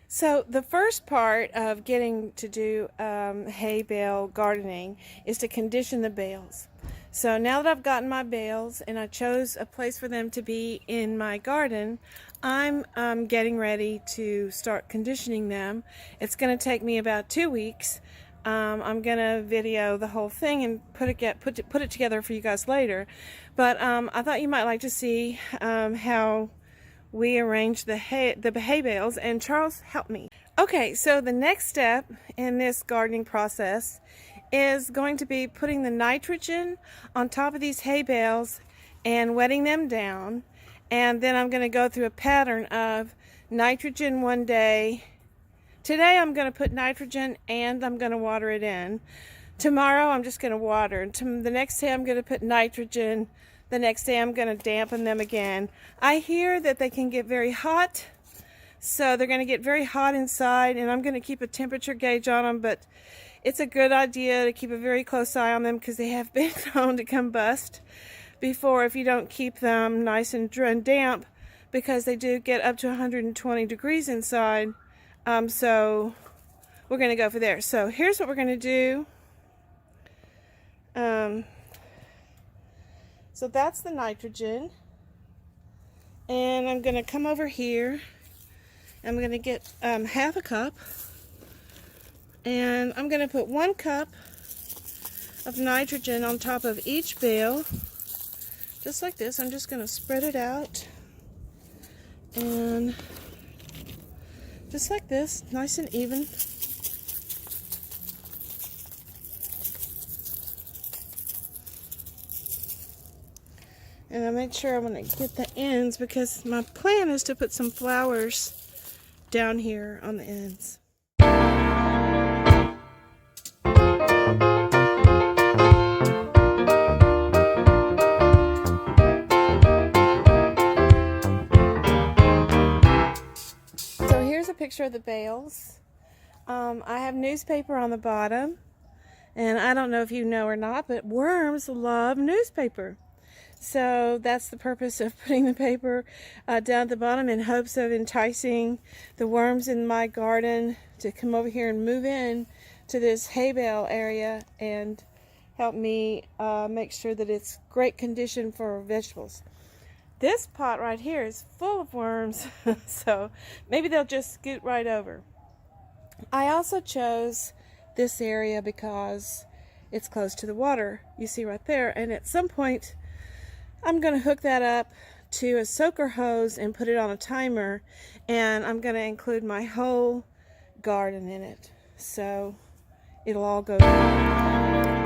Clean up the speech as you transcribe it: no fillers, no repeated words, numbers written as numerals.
So the first part of getting to do hay bale gardening is to condition the bales. So now that I've gotten my bales and I chose a place for them to be in my garden, I'm getting ready to start conditioning them. It's going to take me about 2 weeks. I'm going to video the whole thing and put it together for you guys later. But I thought you might like to see how we arranged the hay bales, and Charles helped me. Okay, so the next step in this gardening process is going to be putting the nitrogen on top of these hay bales and wetting them down. And then I'm going to go through a pattern of nitrogen one day. Today I'm going to put nitrogen and I'm going to water it in. Tomorrow I'm just going to water. The next day I'm going to put nitrogen. The next day I'm going to dampen them again. I hear that they can get very hot, so they're going to get very hot inside, and I'm going to keep a temperature gauge on them, but it's a good idea to keep a very close eye on them because they have been known to combust before if you don't keep them nice and damp, because they do get up to 120 degrees inside. So we're going to go for there. So here's what we're going to do. So that's the nitrogen, and I'm going to come over here. I'm going to get half a cup, and I'm going to put 1 cup of nitrogen on top of each bale, just like this. I'm just going to spread it out, and just like this, nice and even. And I made sure I want to get the ends because my plan is to put some flowers down here on the ends. So here's a picture of the bales. I have newspaper on the bottom, and I don't know if you know or not, but worms love newspaper. So that's the purpose of putting the paper down at the bottom, in hopes of enticing the worms in my garden to come over here and move in to this hay bale area and help me make sure that it's great condition for vegetables. This pot right here is full of worms, so maybe they'll just scoot right over. I also chose this area because it's close to the water, you see right there, and at some point I'm going to hook that up to a soaker hose and put it on a timer, and I'm going to include my whole garden in it, so it'll all go down.